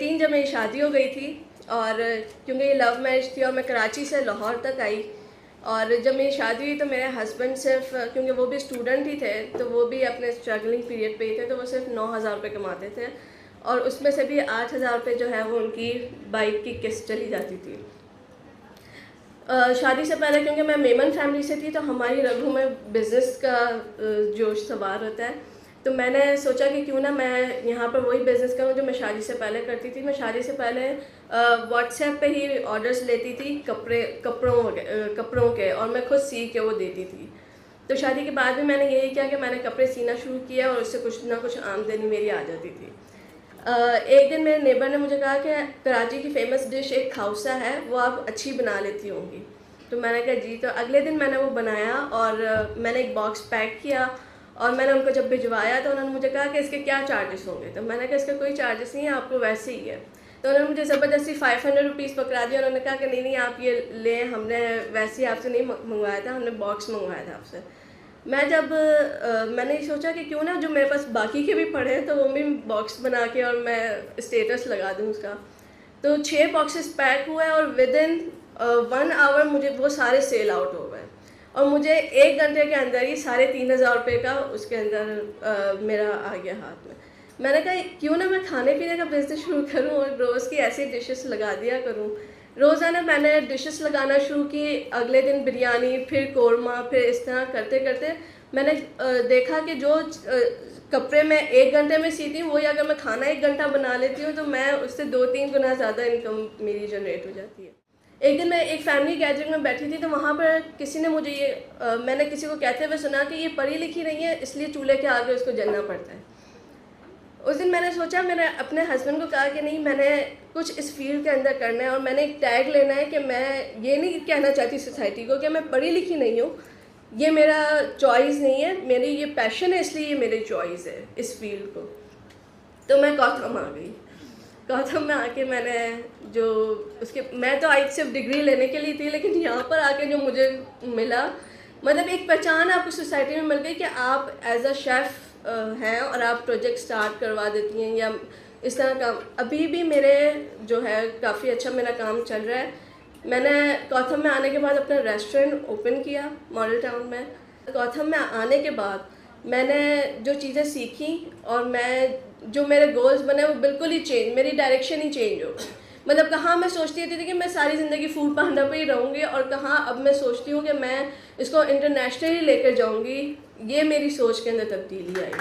2018 जब मेरी शादी हो गई थी, और क्योंकि ये लव मैरिज थी और मैं कराची से लाहौर तक आई, और जब मेरी शादी हुई तो मेरे हस्बैंड सिर्फ, क्योंकि वो भी स्टूडेंट ही थे तो वो भी अपने स्ट्रगलिंग पीरियड पे ही थे, तो वो सिर्फ 9,000 रुपये कमाते थे, और उसमें से भी 8,000 रुपये जो है वो उनकी बाइक की किस्त चली जाती थी। शादी से पहले क्योंकि मैं मेमन फैमिली से थी तो हमारी रगों में बिज़नेस का जोश सवार होता है, तो मैंने सोचा कि क्यों ना मैं यहाँ पर वही बिज़नेस करूँ जो मैं शादी से पहले करती थी। मैं शादी से पहले व्हाट्सएप पे ही ऑर्डर्स लेती थी कपड़ों के, और मैं खुद सी के वो देती थी। तो शादी के बाद भी मैंने यही किया कि मैंने कपड़े सीना शुरू किया और उससे कुछ ना कुछ आमदनी मेरी आ जाती थी। एक दिन मेरे नेबर ने मुझे कहा कि कराची की फ़ेमस डिश एक खाउसा है, वो आप अच्छी बना लेती होंगी। तो मैंने कहा जी। तो अगले दिन मैंने वो बनाया और मैंने एक बॉक्स पैक किया और मैंने उनको जब भिजवाया तो उन्होंने मुझे कहा कि इसके क्या चार्जेस होंगे। तो मैंने कहा इसका कोई चार्जेस नहीं है, आपको वैसे ही है। तो उन्होंने मुझे ज़बरदस्ती 500 रुपीज़ पकड़ा दिया। उन्होंने कहा कि नहीं नहीं आप ये लें, हमने वैसे ही आपसे नहीं मंगवाया था, हमने बॉक्स मंगवाया था आपसे। मैं जब मैंने सोचा कि क्यों ना जो मेरे पास बाकी के भी पड़े हैं तो वो भी बॉक्स बना के और मैं स्टेटस लगा दूँ उसका। तो 6 बॉक्सेस पैक हुए और विदिन 1 आवर मुझे वो सारे सेल आउट हो गए, और मुझे 1 घंटे के अंदर ही 3,500 रुपये का उसके अंदर मेरा आ गया हाथ में। मैंने कहा क्यों ना मैं खाने पीने का बिज़नेस शुरू करूं और रोज़ की ऐसी डिशेस लगा दिया करूं। रोज़ाना मैंने डिशेस लगाना शुरू की, अगले दिन बिरयानी, फिर कौरमा, फिर इस तरह करते करते मैंने देखा कि जो कपड़े मैं 1 घंटे में सीती हूँ वही अगर मैं खाना 1 घंटा बना लेती हूँ तो मैं उससे 2-3 गुना ज़्यादा इनकम मेरी जनरेट हो जाती है। एक दिन मैं एक फैमिली गैदरिंग में बैठी थी तो वहाँ पर किसी ने मुझे मैंने किसी को कहते हुए सुना कि ये पढ़ी लिखी नहीं है इसलिए चूल्हे के आगे उसको जलना पड़ता है। उस दिन मैंने सोचा, मैंने अपने हस्बैंड को कहा कि नहीं मैंने कुछ इस फील्ड के अंदर करना है और मैंने एक टैग लेना है कि मैं ये नहीं कहना चाहती सोसाइटी को कि मैं पढ़ी लिखी नहीं हूँ, ये मेरा चॉइस नहीं है, मेरी ये पैशन है इसलिए ये मेरी चॉइस है इस फील्ड को। तो मैं गौतम आ गई। गौतम में आके मैंने जो उसके मैं तो आई सिर्फ डिग्री लेने के लिए थी, लेकिन यहाँ पर आके जो मुझे मिला, मतलब एक पहचान आपको सोसाइटी में मिल गई कि आप एज अ शेफ़ हैं और आप प्रोजेक्ट स्टार्ट करवा देती हैं या इस तरह का। अभी भी मेरे जो है काफ़ी अच्छा मेरा काम चल रहा है। मैंने गौतम में आने के बाद अपना रेस्टोरेंट ओपन किया मॉडल टाउन में। गौतम में आने के बाद मैंने जो चीज़ें सीखी और मैं जो मेरे गोल्स बने वो बिल्कुल ही चेंज, मेरी डायरेक्शन ही चेंज हो गई। मतलब कहाँ मैं सोचती थी कि मैं सारी ज़िंदगी फूड पांडा पे ही रहूँगी और कहाँ अब मैं सोचती हूँ कि मैं इसको इंटरनेशनली लेकर जाऊँगी। ये मेरी सोच के अंदर तब्दीली आई।